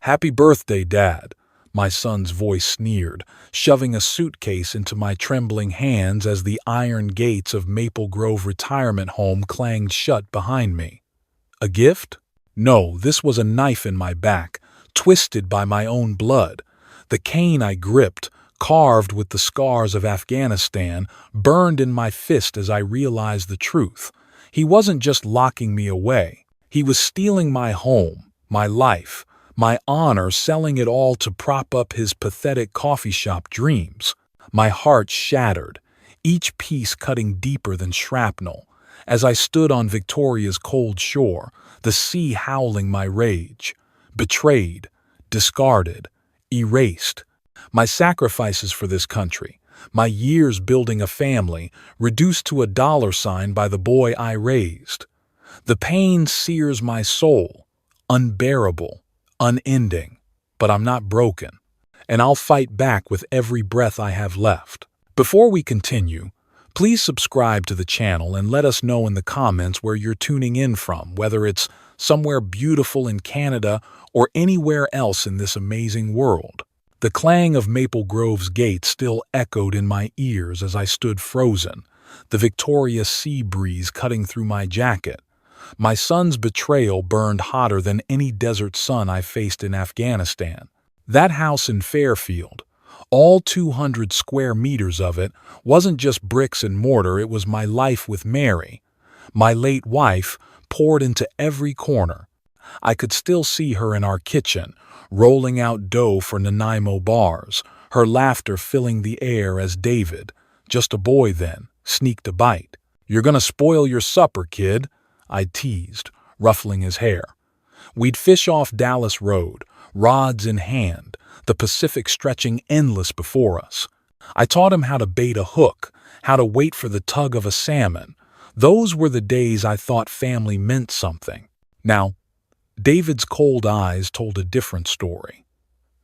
"Happy birthday, Dad," my son's voice sneered, shoving a suitcase into my trembling hands as the iron gates of Maple Grove Retirement Home clanged shut behind me. A gift? No, this was a knife in my back, twisted by my own blood. The cane I gripped, carved with the scars of Afghanistan, burned in my fist as I realized the truth. He wasn't just locking me away. He was stealing my home, my life, my honor, selling it all to prop up his pathetic coffee shop dreams. My heart shattered, each piece cutting deeper than shrapnel. As I stood on Victoria's cold shore, the sea howling my rage. Betrayed, discarded, erased. My sacrifices for this country, my years building a family, reduced to a dollar sign by the boy I raised. The pain sears my soul, unbearable, unending, but I'm not broken, and I'll fight back with every breath I have left. Before we continue, please subscribe to the channel and let us know in the comments where you're tuning in from, whether it's somewhere beautiful in Canada or anywhere else in this amazing world. The clang of Maple Grove's gate still echoed in my ears as I stood frozen, the Victoria sea breeze cutting through my jacket. My son's betrayal burned hotter than any desert sun I faced in Afghanistan. That house in Fairfield, all 200 square meters of it, wasn't just bricks and mortar, it was my life with Mary. My late wife poured into every corner. I could still see her in our kitchen, rolling out dough for Nanaimo bars, her laughter filling the air as David, just a boy then, sneaked a bite. "You're gonna spoil your supper, kid," I teased, ruffling his hair. We'd fish off Dallas Road, rods in hand, the Pacific stretching endless before us. I taught him how to bait a hook, how to wait for the tug of a salmon. Those were the days I thought family meant something. Now, David's cold eyes told a different story.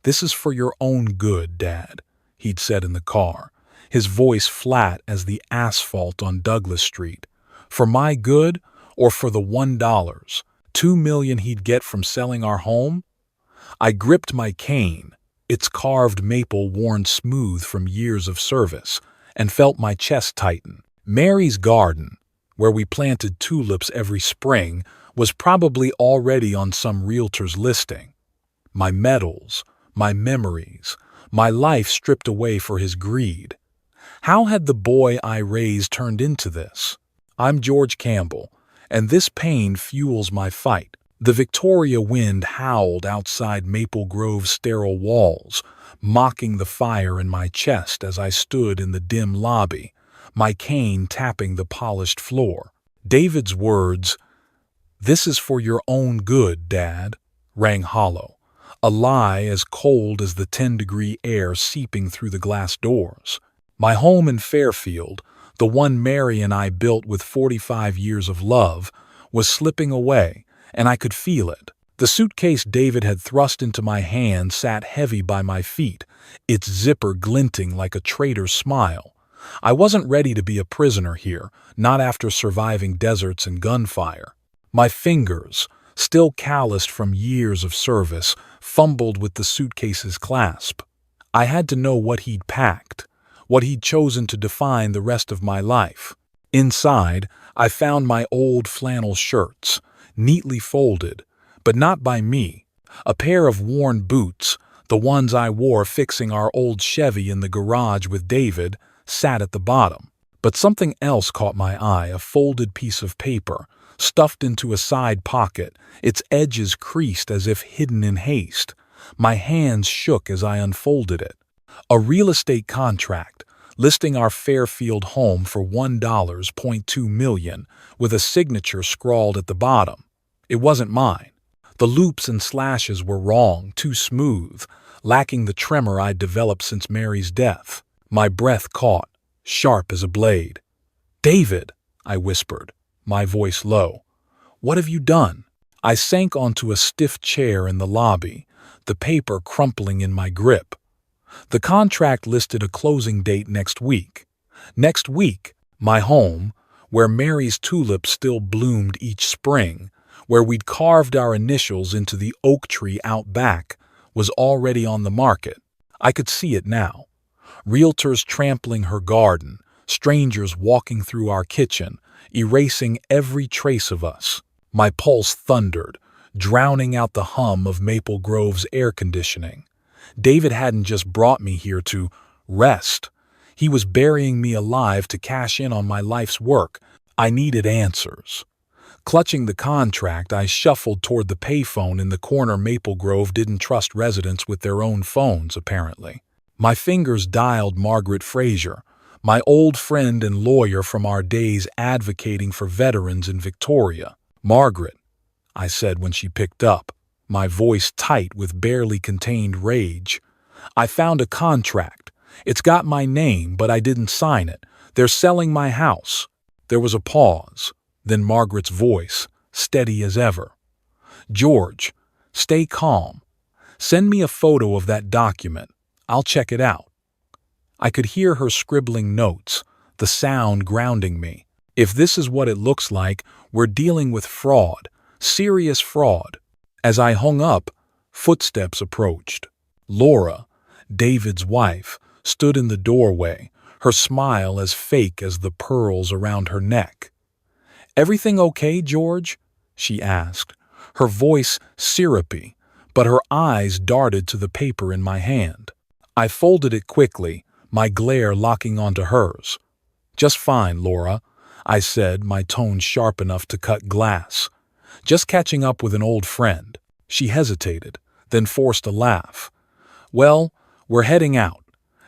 "This is for your own good, Dad," he'd said in the car, his voice flat as the asphalt on Douglas Street. "For my good, or for the $1, $2 million he'd get from selling our home?" I gripped my cane, its carved maple worn smooth from years of service, and felt my chest tighten. Mary's garden, where we planted tulips every spring, was probably already on some realtor's listing. My medals, my memories, my life stripped away for his greed. How had the boy I raised turned into this? I'm George Campbell, and this pain fuels my fight. The Victoria wind howled outside Maple Grove's sterile walls, mocking the fire in my chest as I stood in the dim lobby, my cane tapping the polished floor. David's words, "This is for your own good, Dad," rang hollow, a lie as cold as the 10-degree air seeping through the glass doors. My home in Fairfield, the one Mary and I built with 45 years of love, was slipping away, and I could feel it. The suitcase David had thrust into my hand sat heavy by my feet, its zipper glinting like a traitor's smile. I wasn't ready to be a prisoner here, not after surviving deserts and gunfire. My fingers, still calloused from years of service, fumbled with the suitcase's clasp. I had to know what he'd packed, what he'd chosen to define the rest of my life. Inside, I found my old flannel shirts, neatly folded, but not by me, a pair of worn boots, the ones I wore fixing our old Chevy in the garage with David, sat at the bottom. But something else caught my eye, a folded piece of paper, stuffed into a side pocket, its edges creased as if hidden in haste. My hands shook as I unfolded it. A real estate contract, listing our Fairfield home for $1.2 million, with a signature scrawled at the bottom. It wasn't mine. The loops and slashes were wrong, too smooth, lacking the tremor I'd developed since Mary's death. My breath caught, sharp as a blade. "David," I whispered, my voice low. "What have you done?" I sank onto a stiff chair in the lobby, the paper crumpling in my grip. The contract listed a closing date next week. Next week, my home, where Mary's tulips still bloomed each spring, where we'd carved our initials into the oak tree out back, was already on the market. I could see it now. Realtors trampling her garden, strangers walking through our kitchen, erasing every trace of us. My pulse thundered, drowning out the hum of Maple Grove's air conditioning. David hadn't just brought me here to rest. He was burying me alive to cash in on my life's work. I needed answers. Clutching the contract, I shuffled toward the payphone in the corner. Maple Grove didn't trust residents with their own phones, apparently. My fingers dialed Margaret Fraser, my old friend and lawyer from our days advocating for veterans in Victoria. "Margaret," I said when she picked up, my voice tight with barely contained rage. "I found a contract. It's got my name, but I didn't sign it. They're selling my house." There was a pause, then Margaret's voice, steady as ever. "George, stay calm. Send me a photo of that document. I'll check it out." I could hear her scribbling notes, the sound grounding me. If this is what it looks like, we're dealing with fraud, serious fraud. As I hung up, footsteps approached. Laura, David's wife, stood in the doorway, her smile as fake as the pearls around her neck. "Everything okay, George?" she asked, her voice syrupy, but her eyes darted to the paper in my hand. I folded it quickly, my glare locking onto hers. "Just fine, Laura," I said, my tone sharp enough to cut glass. "Just catching up with an old friend." She hesitated, then forced a laugh. "Well, we're heading out.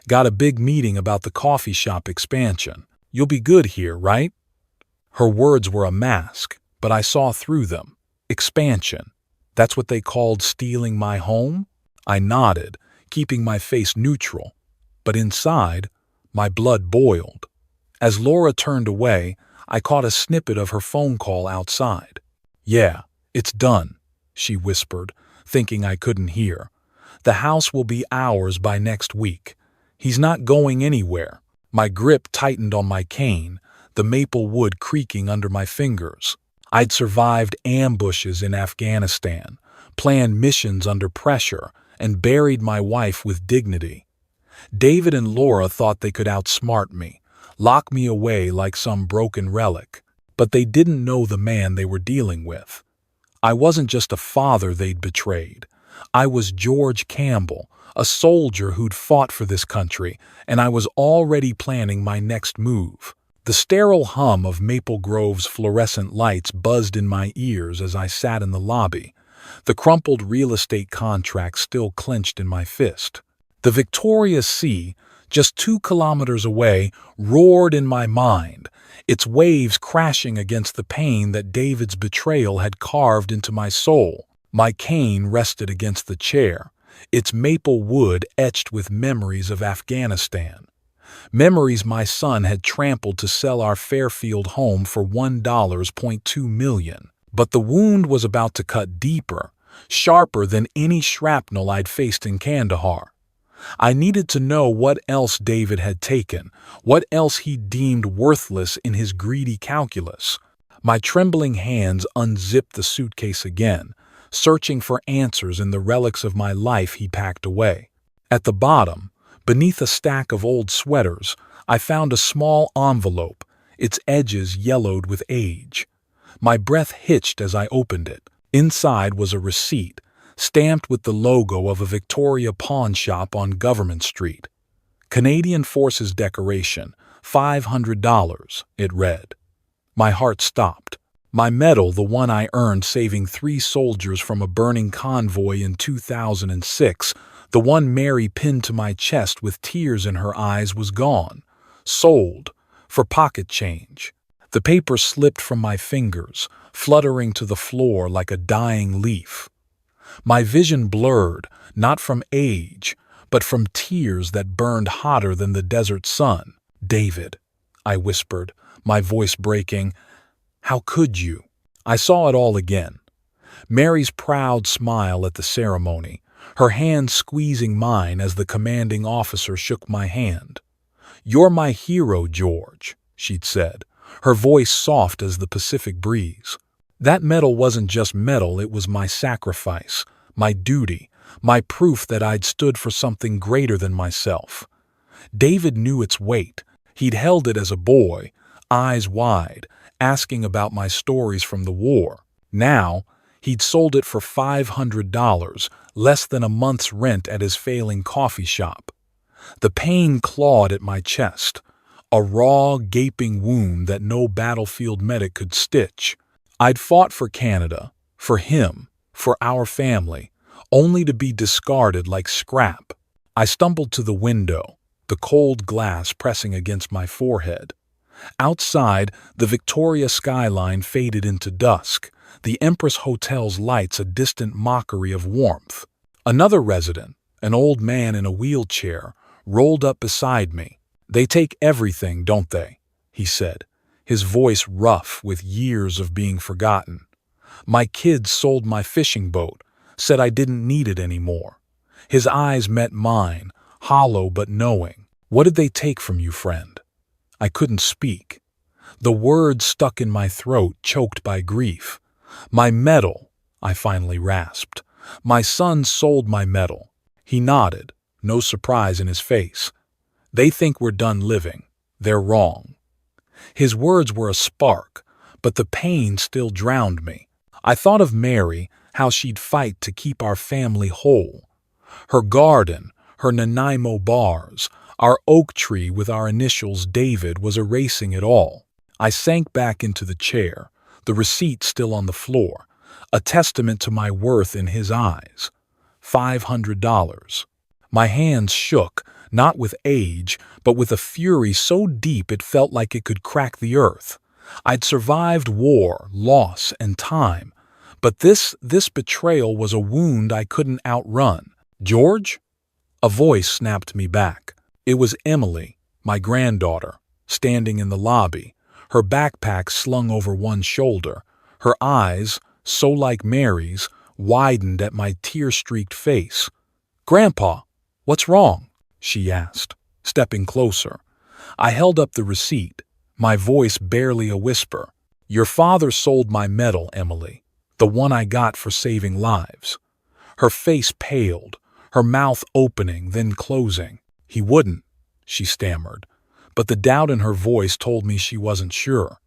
Got a big meeting about the coffee shop expansion. You'll be good here, right?" Her words were a mask, but I saw through them. Expansion. That's what they called stealing my home? I nodded, keeping my face neutral. But inside, my blood boiled. As Laura turned away, I caught a snippet of her phone call outside. "Yeah, it's done," she whispered, thinking I couldn't hear. "The house will be ours by next week. He's not going anywhere." My grip tightened on my cane, the maple wood creaking under my fingers. I'd survived ambushes in Afghanistan, planned missions under pressure, and buried my wife with dignity. David and Laura thought they could outsmart me, lock me away like some broken relic, but they didn't know the man they were dealing with. I wasn't just a father they'd betrayed. I was George Campbell, a soldier who'd fought for this country, and I was already planning my next move. The sterile hum of Maple Grove's fluorescent lights buzzed in my ears as I sat in the lobby, the crumpled real estate contract still clenched in my fist. The Victoria Sea, just 2 kilometers away, roared in my mind, its waves crashing against the pain that David's betrayal had carved into my soul. My cane rested against the chair, its maple wood etched with memories of Afghanistan. Memories my son had trampled to sell our Fairfield home for $1.2 million. But the wound was about to cut deeper, sharper than any shrapnel I'd faced in Kandahar. I needed to know what else David had taken, what else he deemed worthless in his greedy calculus. My trembling hands unzipped the suitcase again, searching for answers in the relics of my life he packed away. At the bottom, beneath a stack of old sweaters, I found a small envelope, its edges yellowed with age. My breath hitched as I opened it. Inside was a receipt, stamped with the logo of a Victoria pawn shop on Government Street. "Canadian Forces decoration, $500, it read. My heart stopped. My medal, the one I earned saving 3 soldiers from a burning convoy in 2006, the one Mary pinned to my chest with tears in her eyes, was gone. Sold. For pocket change. The paper slipped from my fingers, fluttering to the floor like a dying leaf. My vision blurred, not from age, but from tears that burned hotter than the desert sun. "David," I whispered, my voice breaking, "how could you?" I saw it all again. Mary's proud smile at the ceremony, her hand squeezing mine as the commanding officer shook my hand. "You're my hero, George," she'd said, her voice soft as the Pacific breeze. That medal wasn't just metal, it was my sacrifice, my duty, my proof that I'd stood for something greater than myself. David knew its weight. He'd held it as a boy, eyes wide, asking about my stories from the war. Now, he'd sold it for $500, less than a month's rent at his failing coffee shop. The pain clawed at my chest, a raw, gaping wound that no battlefield medic could stitch. I'd fought for Canada, for him, for our family, only to be discarded like scrap. I stumbled to the window, the cold glass pressing against my forehead. Outside, the Victoria skyline faded into dusk, the Empress Hotel's lights a distant mockery of warmth. Another resident, an old man in a wheelchair, rolled up beside me. "They take everything, don't they?" he said, his voice rough with years of being forgotten. "My kids sold my fishing boat, said I didn't need it anymore." His eyes met mine, hollow but knowing. "What did they take from you, friend?" I couldn't speak. The words stuck in my throat, choked by grief. "My medal," I finally rasped. "My son sold my medal." He nodded, no surprise in his face. "They think we're done living. They're wrong." His words were a spark, but the pain still drowned me. I thought of Mary, how she'd fight to keep our family whole. Her garden, her Nanaimo bars, our oak tree with our initials David was erasing it all. I sank back into the chair, the receipt still on the floor, a testament to my worth in his eyes. $500. My hands shook, not with age, but with a fury so deep it felt like it could crack the earth. I'd survived war, loss, and time, but this betrayal was a wound I couldn't outrun. "George?" A voice snapped me back. It was Emily, my granddaughter, standing in the lobby, her backpack slung over one shoulder. Her eyes, so like Mary's, widened at my tear-streaked face. "Grandpa, what's wrong?" she asked, stepping closer. I held up the receipt, my voice barely a whisper. "Your father sold my medal, Emily, the one I got for saving lives." Her face paled, her mouth opening, then closing. "He wouldn't," she stammered, but the doubt in her voice told me she wasn't sure.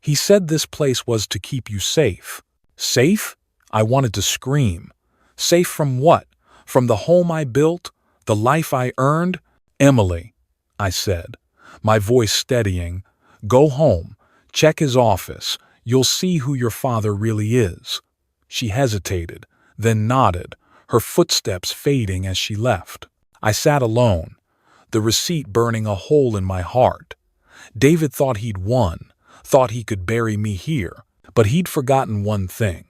"He said this place was to keep you safe." "Safe?" I wanted to scream. Safe from what? From the home I built? The life I earned? "Emily," I said, my voice steadying, "go home, check his office, you'll see who your father really is." She hesitated, then nodded, her footsteps fading as she left. I sat alone, the receipt burning a hole in my heart. David thought he'd won, thought he could bury me here, but he'd forgotten one thing.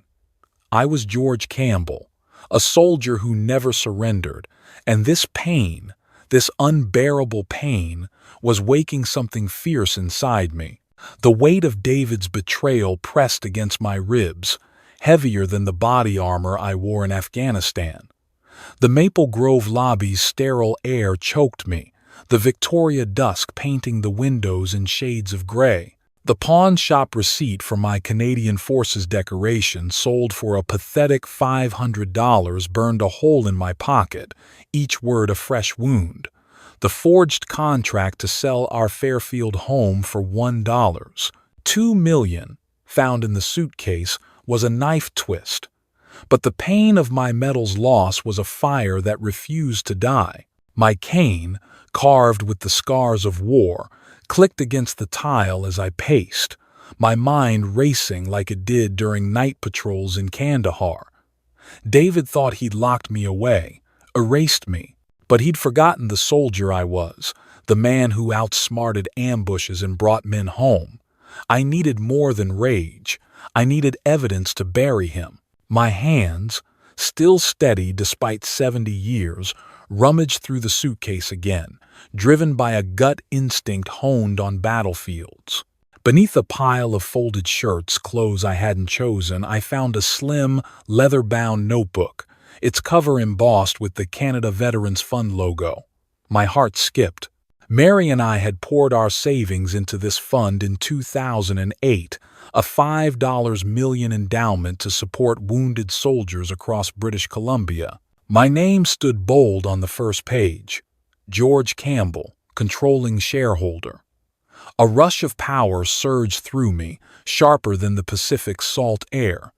I was George Campbell, a soldier who never surrendered, and this pain, this unbearable pain, was waking something fierce inside me. The weight of David's betrayal pressed against my ribs, heavier than the body armor I wore in Afghanistan. The Maple Grove lobby's sterile air choked me, the Victoria dusk painting the windows in shades of gray. The pawn shop receipt for my Canadian Forces decoration sold for a pathetic $500 burned a hole in my pocket, each word a fresh wound. The forged contract to sell our Fairfield home for $1, $2 million, found in the suitcase, was a knife twist. But the pain of my medal's loss was a fire that refused to die. My cane, carved with the scars of war, clicked against the tile as I paced, my mind racing like it did during night patrols in Kandahar. David thought he'd locked me away, erased me, but he'd forgotten the soldier I was, the man who outsmarted ambushes and brought men home. I needed more than rage. I needed evidence to bury him. My hands, still steady despite 70 years, rummaged through the suitcase again, driven by a gut instinct honed on battlefields. Beneath a pile of folded shirts, clothes I hadn't chosen, I found a slim, leather-bound notebook, its cover embossed with the Canada Veterans Fund logo. My heart skipped. Mary and I had poured our savings into this fund in 2008, a $5 million endowment to support wounded soldiers across British Columbia. My name stood bold on the first page. George Campbell, controlling shareholder. A rush of power surged through me, sharper than the Pacific's salt air.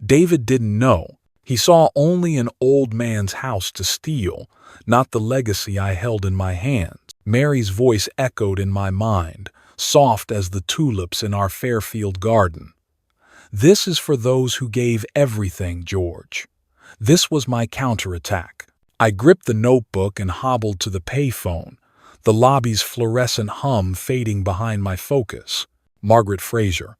David didn't know. He saw only an old man's house to steal, not the legacy I held in my hands. Mary's voice echoed in my mind, soft as the tulips in our Fairfield garden. This is for those who gave everything, George. This was my counterattack. I gripped the notebook and hobbled to the payphone, the lobby's fluorescent hum fading behind my focus. Margaret Fraser,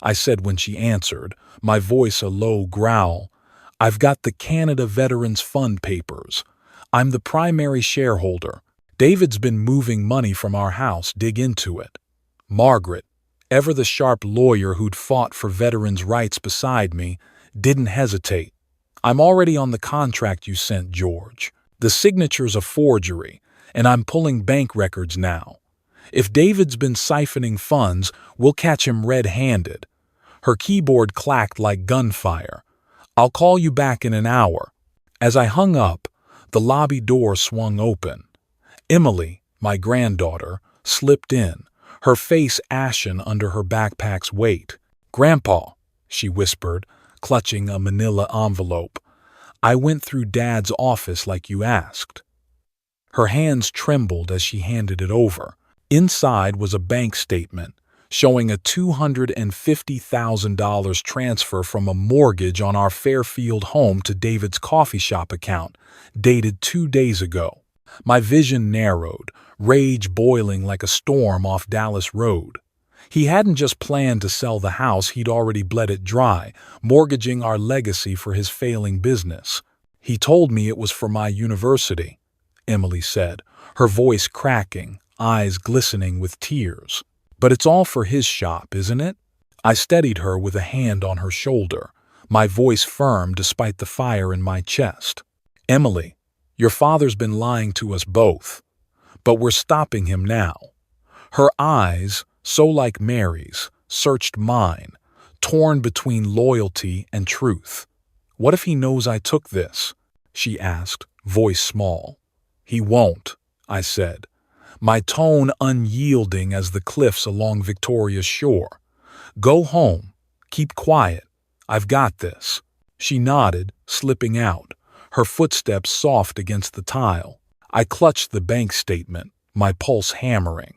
I said when she answered, my voice a low growl. I've got the Canada Veterans Fund papers. I'm the primary shareholder. David's been moving money from our house. Dig into it. Margaret, ever the sharp lawyer who'd fought for veterans' rights beside me, didn't hesitate. I'm already on the contract you sent, George. The signature's a forgery, and I'm pulling bank records now. If David's been siphoning funds, we'll catch him red-handed. Her keyboard clacked like gunfire. I'll call you back in an hour. As I hung up, the lobby door swung open. Emily, my granddaughter, slipped in, her face ashen under her backpack's weight. "Grandpa," she whispered, clutching a manila envelope, "I went through Dad's office like you asked." Her hands trembled as she handed it over. Inside was a bank statement showing a $250,000 transfer from a mortgage on our Fairfield home to David's coffee shop account, dated 2 days ago. My vision narrowed, rage boiling like a storm off Dallas Road. He hadn't just planned to sell the house, he'd already bled it dry, mortgaging our legacy for his failing business. "He told me it was for my university," Emily said, her voice cracking, eyes glistening with tears. "But it's all for his shop, isn't it?" I steadied her with a hand on her shoulder, my voice firm despite the fire in my chest. "Emily, your father's been lying to us both, but we're stopping him now." Her eyes, so like Mary's, searched mine, torn between loyalty and truth. "What if he knows I took this?" she asked, voice small. "He won't," I said, my tone unyielding as the cliffs along Victoria's shore. "Go home. Keep quiet. I've got this." She nodded, slipping out, her footsteps soft against the tile. I clutched the bank statement, my pulse hammering.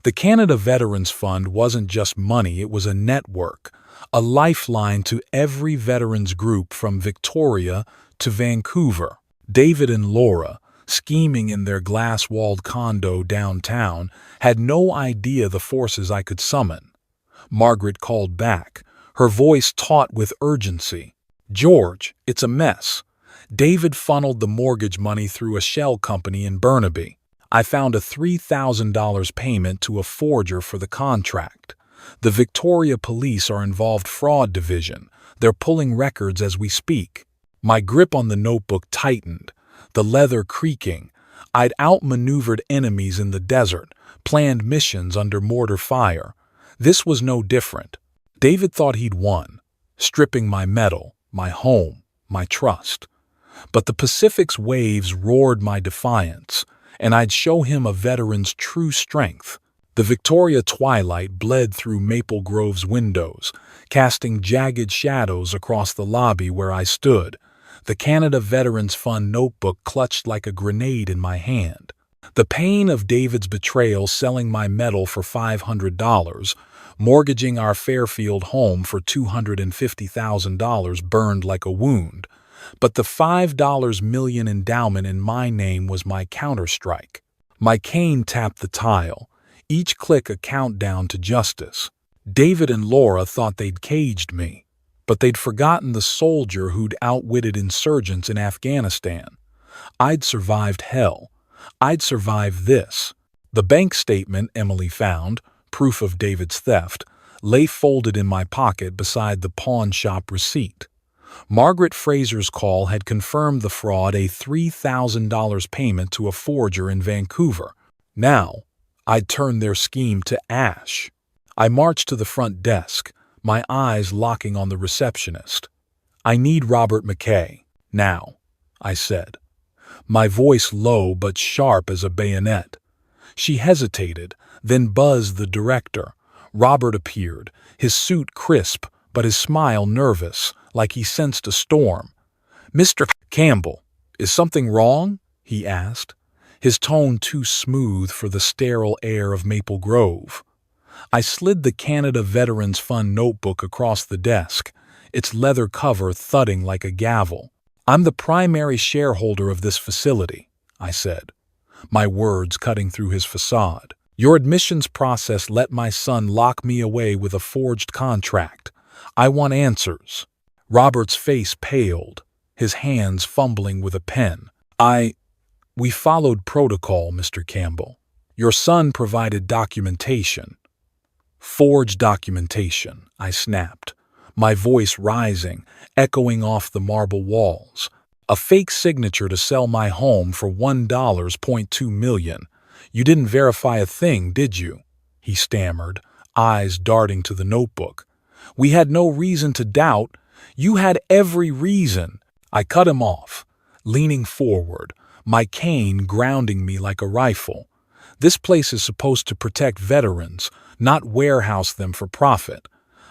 The Canada Veterans Fund wasn't just money, it was a network, a lifeline to every veterans group from Victoria to Vancouver. David and Laura, scheming in their glass-walled condo downtown, had no idea the forces I could summon. Margaret called back, her voice taut with urgency. "George, it's a mess. David funneled the mortgage money through a shell company in Burnaby. I found a $3,000 payment to a forger for the contract. The Victoria police are involved, fraud division. They're pulling records as we speak." My grip on the notebook tightened, the leather creaking. I'd outmaneuvered enemies in the desert, planned missions under mortar fire. This was no different. David thought he'd won, stripping my metal, my home, my trust. But the Pacific's waves roared my defiance, and I'd show him a veteran's true strength. The Victoria twilight bled through Maple Grove's windows, casting jagged shadows across the lobby where I stood, the Canada Veterans Fund notebook clutched like a grenade in my hand. The pain of David's betrayal, selling my metal for $500, mortgaging our Fairfield home for $250,000 burned like a wound. But the $5 million endowment in my name was my counterstrike. My cane tapped the tile, each click a countdown to justice. David and Laura thought they'd caged me, but they'd forgotten the soldier who'd outwitted insurgents in Afghanistan. I'd survived hell. I'd survived this. The bank statement Emily found, proof of David's theft, lay folded in my pocket beside the pawn shop receipt. Margaret Fraser's call had confirmed the fraud, a $3,000 payment to a forger in Vancouver. Now, I'd turn their scheme to ash. I marched to the front desk, my eyes locking on the receptionist. "I need Robert McKay, now." I said, my voice low but sharp as a bayonet. She hesitated, then buzzed the director. Robert appeared, his suit crisp, but his smile nervous, like he sensed a storm. "Mr. Campbell, is something wrong?" he asked, his tone too smooth for the sterile air of Maple Grove. I slid the Canada Veterans Fund notebook across the desk, its leather cover thudding like a gavel. "I'm the primary shareholder of this facility," I said, my words cutting through his facade. "Your admissions process let my son lock me away with a forged contract. I want answers." Robert's face paled, his hands fumbling with a pen. We followed protocol, Mr. Campbell. Your son provided documentation." "Forged documentation," I snapped, my voice rising, echoing off the marble walls. "A fake signature to sell my home for $1.2 million. You didn't verify a thing, did you?" he stammered, eyes darting to the notebook. "We had no reason to doubt. You had every reason." I cut him off, leaning forward, my cane grounding me like a rifle. "This place is supposed to protect veterans, not warehouse them for profit.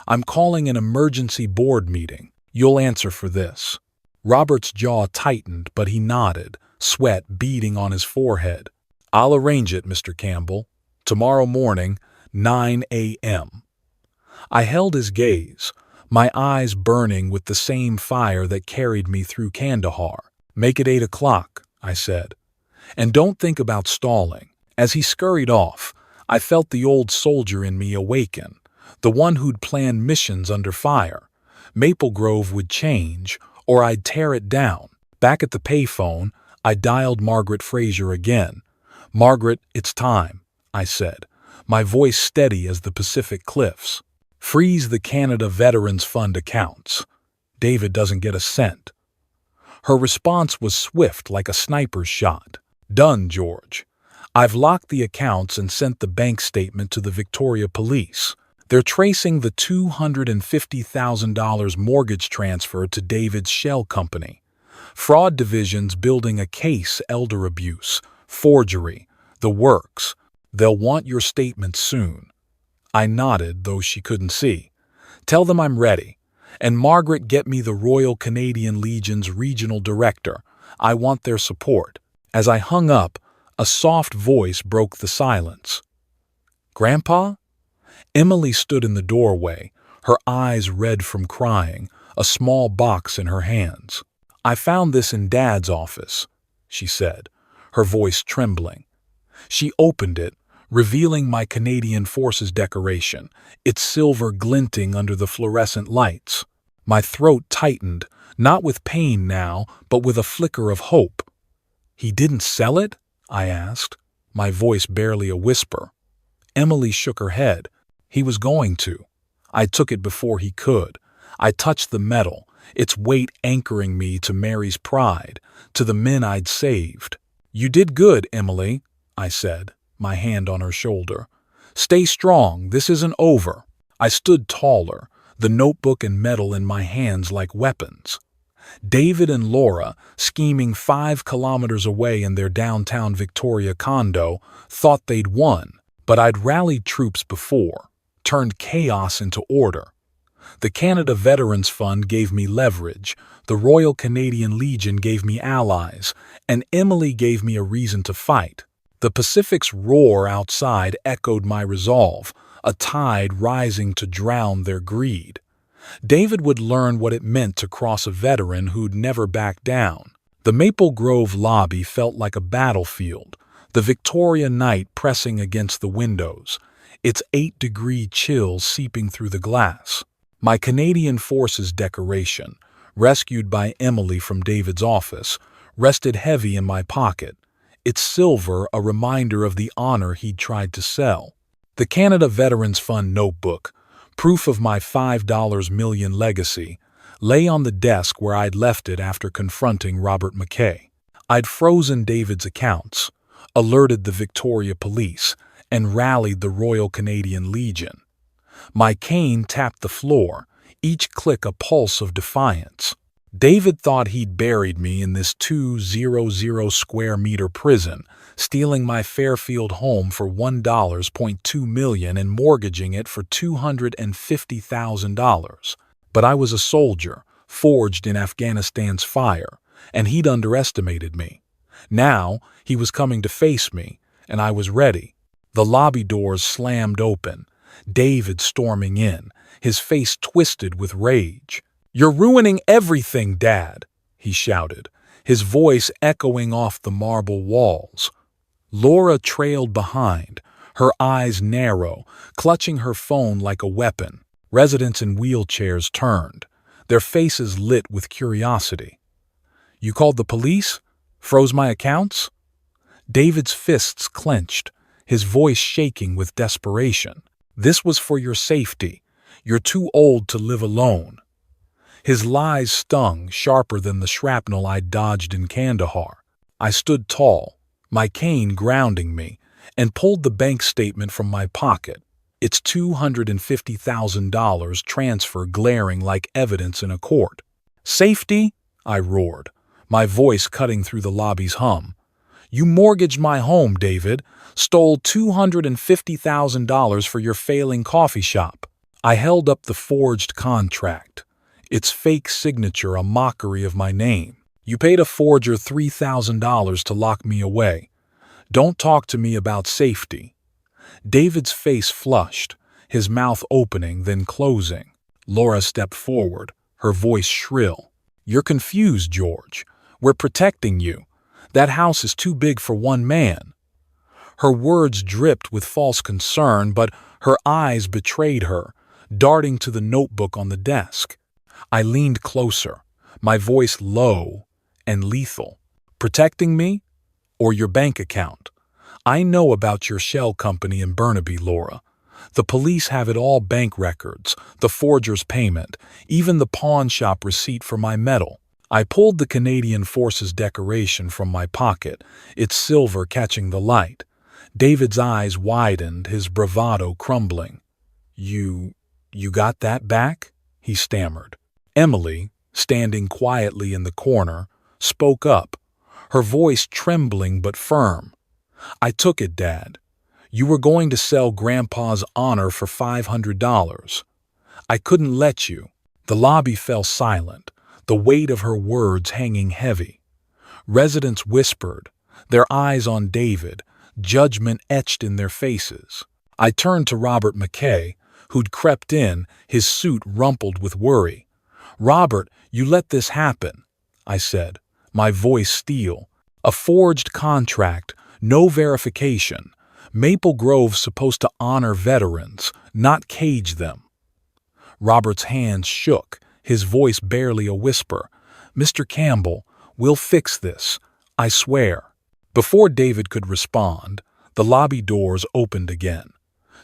I'm calling an emergency board meeting. You'll answer for this." Robert's jaw tightened, but he nodded, sweat beading on his forehead. "I'll arrange it, Mr. Campbell. Tomorrow morning, 9 a.m. I held his gaze, my eyes burning with the same fire that carried me through Kandahar. "Make it 8 o'clock, I said. "And don't think about stalling." As he scurried off, I felt the old soldier in me awaken, the one who'd planned missions under fire. Maple Grove would change, or I'd tear it down. Back at the payphone, I dialed Margaret Fraser again. "Margaret, it's time," I said, my voice steady as the Pacific cliffs. "Freeze the Canada Veterans Fund accounts. David doesn't get a cent." Her response was swift like a sniper's shot. "Done, George. I've locked the accounts and sent the bank statement to the Victoria Police. They're tracing the $250,000 mortgage transfer to David's shell company. Fraud division's building a case, elder abuse, forgery, the works. They'll want your statement soon." I nodded, though she couldn't see. "Tell them I'm ready. And Margaret, get me the Royal Canadian Legion's regional director. I want their support." As I hung up, a soft voice broke the silence. "Grandpa?" Emily stood in the doorway, her eyes red from crying, a small box in her hands. "I found this in Dad's office," she said, her voice trembling. She opened it, revealing my Canadian Forces decoration, its silver glinting under the fluorescent lights. My throat tightened, not with pain now, but with a flicker of hope. "He didn't sell it?" I asked, my voice barely a whisper. Emily shook her head. "He was going to. I took it before he could. I touched the metal, its weight anchoring me to Mary's pride, to the men I'd saved." "You did good, Emily," I said, my hand on her shoulder. "Stay strong, this isn't over." I stood taller, the notebook and metal in my hands like weapons. David and Laura, scheming 5 kilometers away in their downtown Victoria condo, thought they'd won, but I'd rallied troops before, turned chaos into order. The Canada Veterans Fund gave me leverage, the Royal Canadian Legion gave me allies, and Emily gave me a reason to fight. The Pacific's roar outside echoed my resolve, a tide rising to drown their greed. David would learn what it meant to cross a veteran who'd never backed down. The Maple Grove lobby felt like a battlefield, the Victoria night pressing against the windows, its 8-degree chill seeping through the glass. My Canadian Forces decoration, rescued by Emily from David's office, rested heavy in my pocket, its silver a reminder of the honor he'd tried to sell. The Canada Veterans Fund notebook, proof of my $5 million legacy, lay on the desk where I'd left it after confronting Robert McKay. I'd frozen David's accounts, alerted the Victoria Police, and rallied the Royal Canadian Legion. My cane tapped the floor, each click a pulse of defiance. David thought he'd buried me in this 200 square meter prison, stealing my Fairfield home for $1.2 million and mortgaging it for $250,000. But I was a soldier, forged in Afghanistan's fire, and he'd underestimated me. Now he was coming to face me, and I was ready. The lobby doors slammed open, David storming in, his face twisted with rage. "You're ruining everything, Dad," he shouted, his voice echoing off the marble walls. Laura trailed behind, her eyes narrow, clutching her phone like a weapon. Residents in wheelchairs turned, their faces lit with curiosity. "You called the police? Froze my accounts?" David's fists clenched, his voice shaking with desperation. "This was for your safety. You're too old to live alone." His lies stung sharper than the shrapnel I'd dodged in Kandahar. I stood tall, my cane grounding me, and pulled the bank statement from my pocket, its $250,000 transfer glaring like evidence in a court. "Safety?" I roared, my voice cutting through the lobby's hum. "You mortgaged my home, David, stole $250,000 for your failing coffee shop." I held up the forged contract, its fake signature a mockery of my name. "You paid a forger $3,000 to lock me away. Don't talk to me about safety." David's face flushed, his mouth opening then closing. Laura stepped forward, her voice shrill. "You're confused, George. We're protecting you. That house is too big for one man." Her words dripped with false concern, but her eyes betrayed her, darting to the notebook on the desk. I leaned closer, my voice low and lethal. "Protecting me? Or your bank account? I know about your shell company in Burnaby, Laura. The police have it all: bank records, the forger's payment, even the pawn shop receipt for my medal." I pulled the Canadian Forces decoration from my pocket, its silver catching the light. David's eyes widened, his bravado crumbling. You got that back?" he stammered. Emily, standing quietly in the corner, spoke up, her voice trembling but firm. "I took it, Dad. You were going to sell Grandpa's honor for $500. I couldn't let you." The lobby fell silent, the weight of her words hanging heavy. Residents whispered, their eyes on David, judgment etched in their faces. I turned to Robert McKay, who'd crept in, his suit rumpled with worry. "Robert, you let this happen," I said, my voice steel. "A forged contract, no verification. Maple Grove's supposed to honor veterans, not cage them." Robert's hands shook, his voice barely a whisper. "Mr. Campbell, we'll fix this, I swear." Before David could respond, the lobby doors opened again.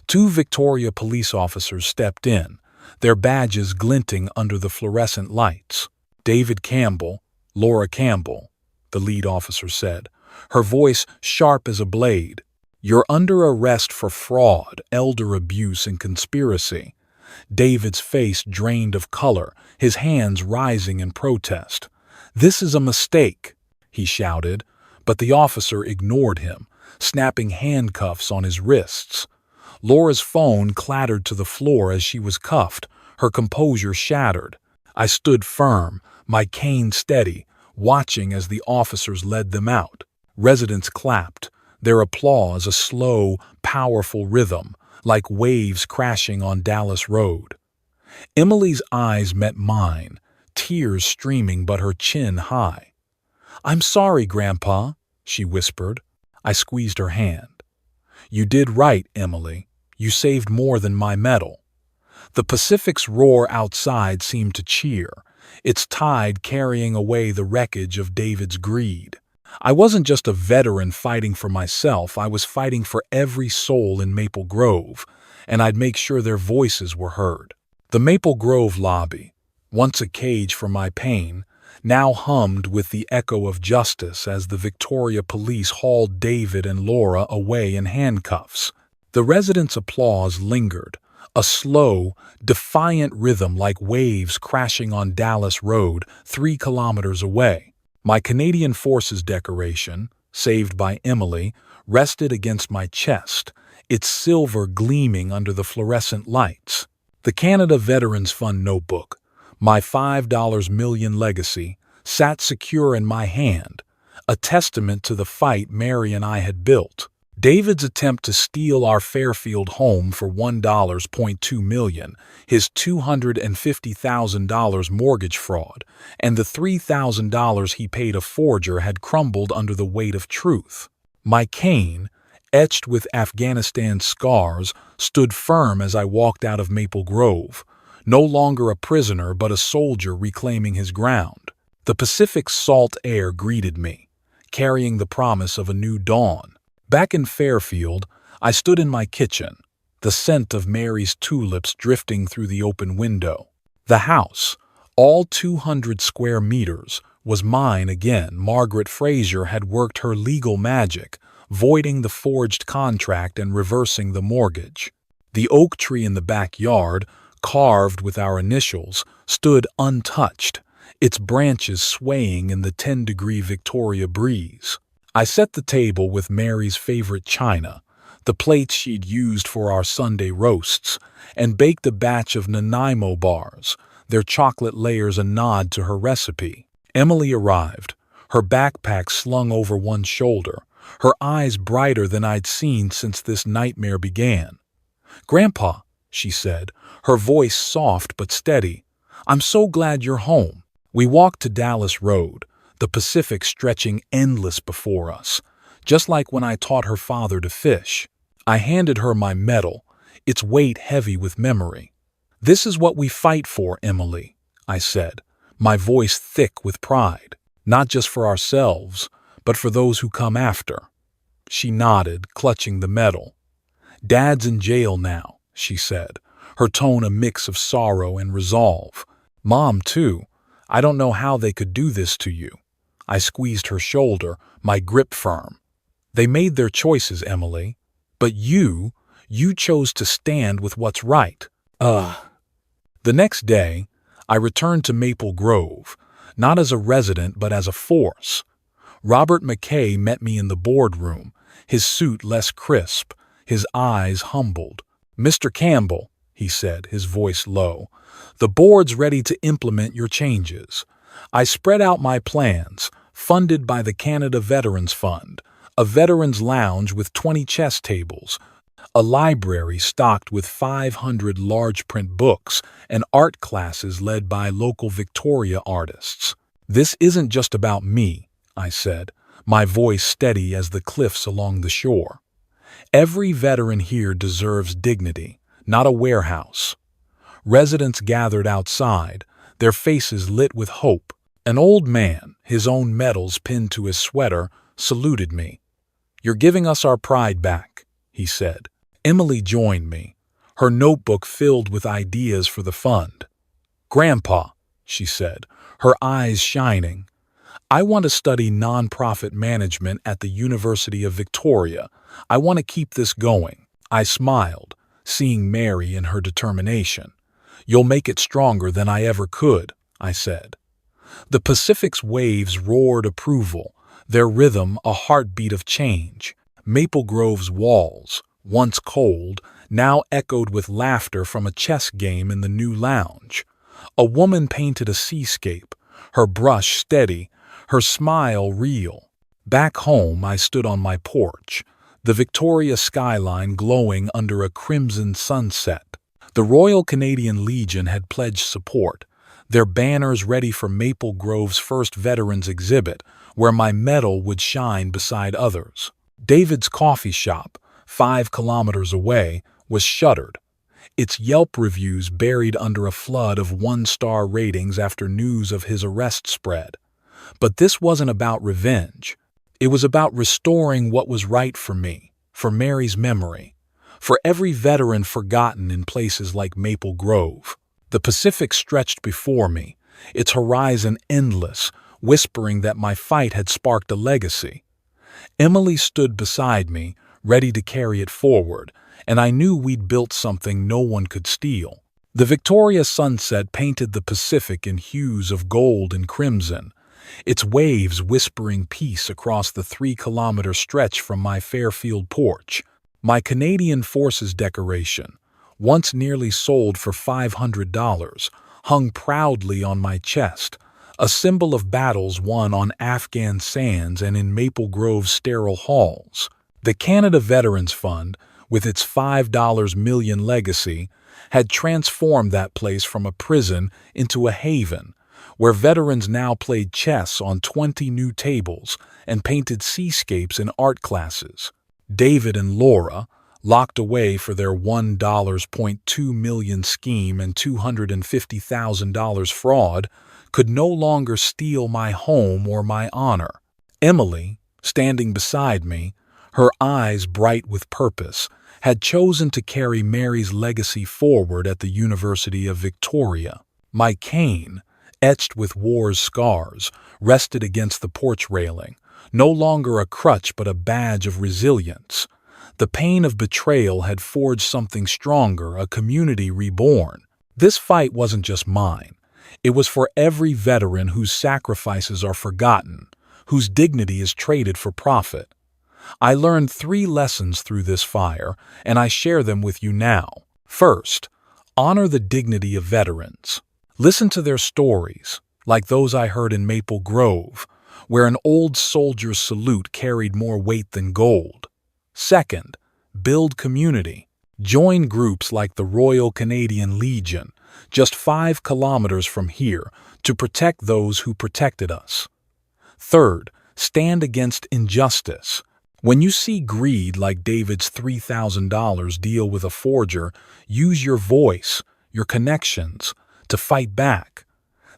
2 Victoria police officers stepped in, their badges glinting under the fluorescent lights. "David Campbell, Laura Campbell," the lead officer said, her voice sharp as a blade. "You're under arrest for fraud, elder abuse, and conspiracy." David's face drained of color, his hands rising in protest. "This is a mistake," he shouted, but the officer ignored him, snapping handcuffs on his wrists. Laura's phone clattered to the floor as she was cuffed, her composure shattered. I stood firm, my cane steady, watching as the officers led them out. Residents clapped, their applause a slow, powerful rhythm, like waves crashing on Dallas Road. Emily's eyes met mine, tears streaming but her chin high. "I'm sorry, Grandpa," she whispered. I squeezed her hand. "You did right, Emily. You saved more than my medal." The Pacific's roar outside seemed to cheer, its tide carrying away the wreckage of David's greed. I wasn't just a veteran fighting for myself, I was fighting for every soul in Maple Grove, and I'd make sure their voices were heard. The Maple Grove lobby, once a cage for my pain, now hummed with the echo of justice as the Victoria police hauled David and Laura away in handcuffs. The residents' applause lingered, a slow, defiant rhythm like waves crashing on Dallas Road 3 kilometers away. My Canadian Forces decoration, saved by Emily, rested against my chest, its silver gleaming under the fluorescent lights. The Canada Veterans Fund notebook, my $5 million legacy, sat secure in my hand, a testament to the fight Mary and I had built. David's attempt to steal our Fairfield home for $1.2 million, his $250,000 mortgage fraud, and the $3,000 he paid a forger had crumbled under the weight of truth. My cane, etched with Afghanistan scars, stood firm as I walked out of Maple Grove, no longer a prisoner but a soldier reclaiming his ground. The Pacific's salt air greeted me, carrying the promise of a new dawn. Back in Fairfield, I stood in my kitchen, the scent of Mary's tulips drifting through the open window. The house, all 200 square meters, was mine again. Margaret Fraser had worked her legal magic, voiding the forged contract and reversing the mortgage. The oak tree in the backyard, carved with our initials, stood untouched, its branches swaying in the 10-degree Victoria breeze. I set the table with Mary's favorite china, the plates she'd used for our Sunday roasts, and baked a batch of Nanaimo bars, their chocolate layers a nod to her recipe. Emily arrived, her backpack slung over one shoulder, her eyes brighter than I'd seen since this nightmare began. "Grandpa," she said, her voice soft but steady, "I'm so glad you're home." We walked to Dallas Road, the Pacific stretching endless before us, just like when I taught her father to fish. I handed her my medal, its weight heavy with memory. "This is what we fight for, Emily," I said, my voice thick with pride, "not just for ourselves, but for those who come after." She nodded, clutching the medal. "Dad's in jail now," she said, her tone a mix of sorrow and resolve. "Mom, too. I don't know how they could do this to you." I squeezed her shoulder, my grip firm. "They made their choices, Emily. But you chose to stand with what's right." The next day, I returned to Maple Grove, not as a resident but as a force. Robert McKay met me in the boardroom, his suit less crisp, his eyes humbled. "Mr. Campbell," he said, his voice low, "the board's ready to implement your changes." I spread out my plans, funded by the Canada Veterans Fund, a veterans lounge with 20 chess tables, a library stocked with 500 large-print books, and art classes led by local Victoria artists. "This isn't just about me," I said, my voice steady as the cliffs along the shore. "Every veteran here deserves dignity, not a warehouse." Residents gathered outside, their faces lit with hope. An old man, his own medals pinned to his sweater, saluted me. "You're giving us our pride back," he said. Emily joined me, her notebook filled with ideas for the fund. "Grandpa," she said, her eyes shining, "I want to study nonprofit management at the University of Victoria. I want to keep this going." I smiled, seeing Mary in her determination. "You'll make it stronger than I ever could," I said. The Pacific's waves roared approval, their rhythm a heartbeat of change. Maple Grove's walls, once cold, now echoed with laughter from a chess game in the new lounge. A woman painted a seascape, her brush steady, her smile real. Back home, I stood on my porch, the Victoria skyline glowing under a crimson sunset. The Royal Canadian Legion had pledged support, their banners ready for Maple Grove's first veterans exhibit, where my medal would shine beside others. David's coffee shop, 5 kilometers away, was shuttered, its Yelp reviews buried under a flood of one-star ratings after news of his arrest spread. But this wasn't about revenge. It was about restoring what was right for me, for Mary's memory, for every veteran forgotten in places like Maple Grove. The Pacific stretched before me, its horizon endless, whispering that my fight had sparked a legacy. Emily stood beside me, ready to carry it forward, and I knew we'd built something no one could steal. The Victoria sunset painted the Pacific in hues of gold and crimson, its waves whispering peace across the 3-kilometer stretch from my Fairfield porch. My Canadian Forces decoration, once nearly sold for $500, hung proudly on my chest, a symbol of battles won on Afghan sands and in Maple Grove's sterile halls. The Canada Veterans Fund, with its $5 million legacy, had transformed that place from a prison into a haven, where veterans now played chess on 20 new tables and painted seascapes in art classes. David and Laura, locked away for their $1.2 million scheme and $250,000 fraud, could no longer steal my home or my honor. Emily, standing beside me, her eyes bright with purpose, had chosen to carry Mary's legacy forward at the University of Victoria. My cane, etched with war's scars, rested against the porch railing, no longer a crutch but a badge of resilience. The pain of betrayal had forged something stronger, a community reborn. This fight wasn't just mine. It was for every veteran whose sacrifices are forgotten, whose dignity is traded for profit. I learned 3 lessons through this fire, and I share them with you now. First, honor the dignity of veterans. Listen to their stories, like those I heard in Maple Grove, where an old soldier's salute carried more weight than gold. Second, build community. Join groups like the Royal Canadian Legion, just 5 kilometers from here, to protect those who protected us. Third, stand against injustice. When you see greed like David's $3,000 deal with a forger, use your voice, your connections, to fight back.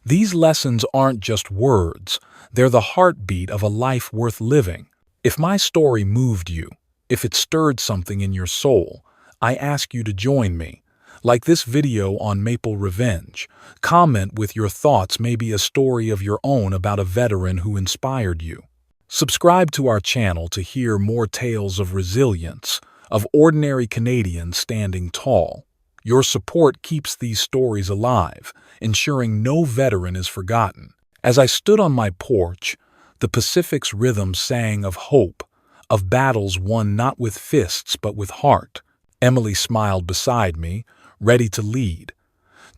These lessons aren't just words, they're the heartbeat of a life worth living. If my story moved you, if it stirred something in your soul, I ask you to join me. Like this video on Maple Revenge, comment with your thoughts, maybe a story of your own about a veteran who inspired you. Subscribe to our channel to hear more tales of resilience, of ordinary Canadians standing tall. Your support keeps these stories alive, ensuring no veteran is forgotten. As I stood on my porch, the Pacific's rhythm sang of hope, of battles won not with fists but with heart. Emily smiled beside me, ready to lead.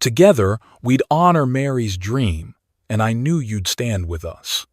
Together, we'd honor Mary's dream, and I knew you'd stand with us.